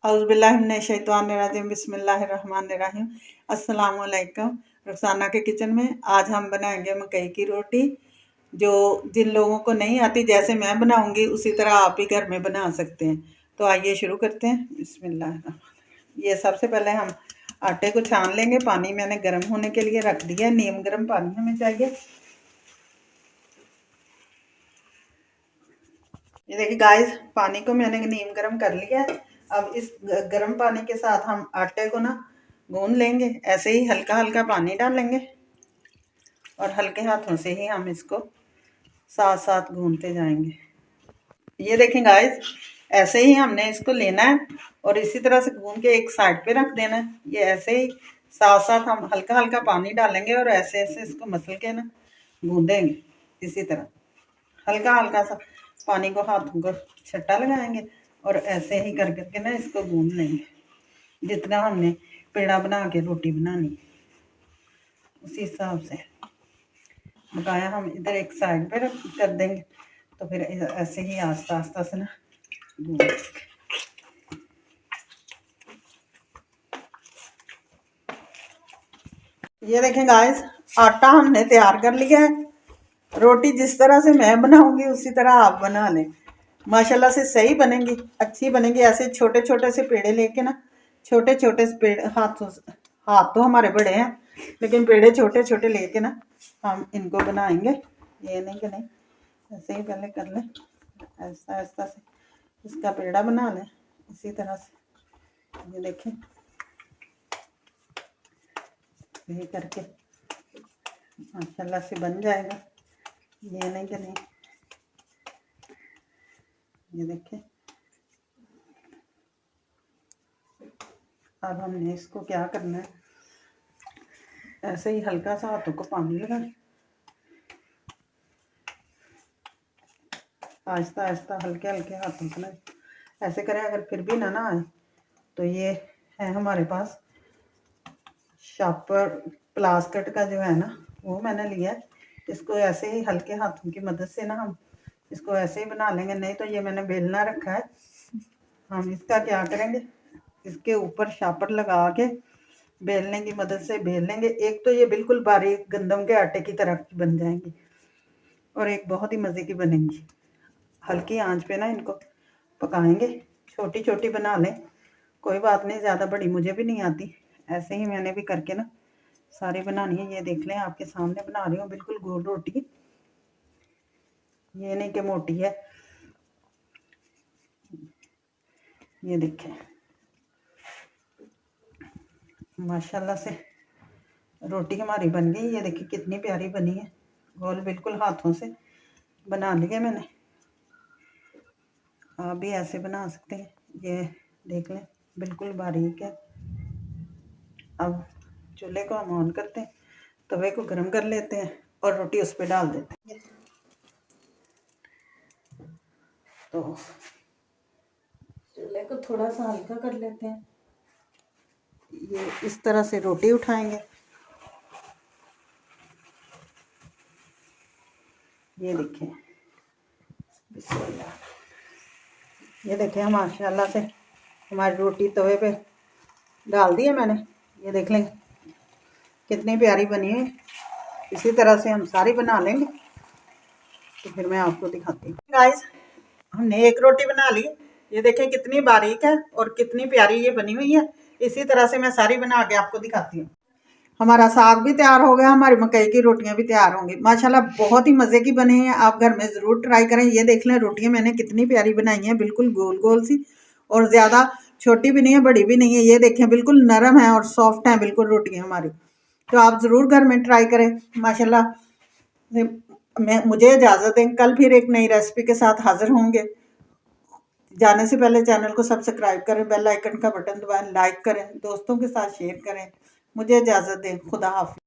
औज़ुबिल्लाहिमिनश्शैतानिर्रजीम बिस्मिल्लाहिर्रहमानिर्रहीम। अस्सलामुअलैकुम। रुखसाना के किचन में आज हम बनाएंगे मकई की रोटी, जो जिन लोगों को नहीं आती, जैसे मैं बनाऊंगी उसी तरह आप ही घर में बना सकते हैं। तो आइए शुरू करते हैं। बिस्मिल्लाह। ये सबसे पहले हम आटे को छान लेंगे। पानी मैंने गर्म होने के लिए रख दिया। नीम गर्म पानी हमें चाहिए। ये देखिए गाइस, पानी को मैंने नीम गर्म कर लिया है। अब इस गर्म पानी के साथ हम आटे को ना गूंद लेंगे। ऐसे ही हल्का हल्का पानी डालेंगे और हल्के हाथों से ही हम इसको साथ साथ गूंदते जाएंगे। ये देखें गाइस, ऐसे ही हमने इसको लेना है और इसी तरह से गूंद के एक साइड पे रख देना है। ये ऐसे ही साथ साथ हम हल्का हल्का पानी डालेंगे और ऐसे ऐसे इसको मसल के ना गूंदेंगे। इसी तरह हल्का हल्का सा पानी को हाथों को छट्टा लगाएंगे और ऐसे ही कर करके ना इसको गूंद लेंगे। जितना हमने पेड़ा बना के रोटी बनानी उसी हिसाब से बकाया हम इधर एक साइड पे कर देंगे। तो फिर ऐसे ही आस्ता आस्ता से ना गूंद। ये देखें गाइस, आटा हमने तैयार कर लिया है। रोटी जिस तरह से मैं बनाऊंगी उसी तरह आप बना लें। माशाल्लाह से सही बनेंगी, अच्छी बनेंगी। ऐसे छोटे छोटे से पेड़े लेके ना, छोटे छोटे से पेड़ हाथों से, हाथ तो हमारे बड़े हैं लेकिन पेड़े छोटे छोटे लेके ना हम इनको बनाएंगे। ये नहीं कि नहीं, ऐसे ही पहले कर लें। ऐसा ऐसा से इसका पेड़ा बना लें इसी तरह से। ये देखें, यही करके माशाल्लाह से बन जाएगा। ये नहीं कि नहीं, ये देखें। अब हमने इसको क्या करना है, ऐसे ही हल्का सा हाथों को पानी लगा, आहिस्ता आहिस्ता हल्के हल्के हाथों से ना ऐसे करें। अगर फिर भी ना आए तो ये है हमारे पास शार्पर, प्लास्टिक का जो है ना वो मैंने लिया है। इसको ऐसे ही हल्के हाथों की मदद से ना हम इसको ऐसे ही बना लेंगे। नहीं तो ये मैंने बेलना रखा है। हम इसका क्या करेंगे, इसके ऊपर शार्पर लगा के बेलने की मदद से बेल लेंगे। एक तो ये बिल्कुल बारीक गंदम के आटे की तरह बन जाएंगी और एक बहुत ही मज़े की बनेंगी। हल्की आंच पे ना इनको पकाएंगे। छोटी छोटी बना लें, कोई बात नहीं, ज़्यादा बड़ी मुझे भी नहीं आती। ऐसे ही मैंने भी करके ना सारी बनानी है। ये देख लें, आपके सामने बना रही हूँ बिल्कुल गोल रोटी। ये नहीं कि मोटी है। ये देखें, माशाल्लाह से रोटी हमारी बन गई। ये देखिए कितनी प्यारी बनी है। गोल बिल्कुल हाथों से बना लिया मैंने। आप भी ऐसे बना सकते हैं। ये देख लें बिल्कुल बारीक है। अब चूल्हे को हम ऑन करते हैं, तवे को गर्म कर लेते हैं और रोटी उस पर डाल देते हैं। तो चूल्हे को थोड़ा सा हल्का कर लेते हैं। ये इस तरह से रोटी उठाएंगे। ये देखें, बिस्मिल्लाह। ये देखें माशाल्लाह से हमारी रोटी तवे पे डाल दी है मैंने। ये देख लें कितनी प्यारी बनी है। इसी तरह से हम सारी बना लेंगे। तो फिर मैं आपको दिखाती हूँ। गाइस, हमने एक रोटी बना ली। ये देखें कितनी बारीक है और कितनी प्यारी ये बनी हुई है। इसी तरह से मैं सारी बना के आपको दिखाती हूँ। हमारा साग भी तैयार हो गया, हमारी मकई की रोटियां भी तैयार होंगी। माशाल्लाह बहुत ही मज़े की बनी है। आप घर में ज़रूर ट्राई करें। ये देख लें रोटियां मैंने कितनी प्यारी बनाई हैं, बिल्कुल गोल गोल सी, और ज़्यादा छोटी भी नहीं है बड़ी भी नहीं है। ये देखें बिल्कुल नरम है और सॉफ्ट है बिल्कुल रोटियां हमारी। तो आप ज़रूर घर में ट्राई करें। माशाल्लाह मुझे इजाज़त दें। कल फिर एक नई रेसिपी के साथ हाजिर होंगे। जाने से पहले चैनल को सब्सक्राइब करें, बेल आइकन का बटन दबाएं, लाइक करें, दोस्तों के साथ शेयर करें। मुझे इजाज़त दें। खुदा हाफ़िज़।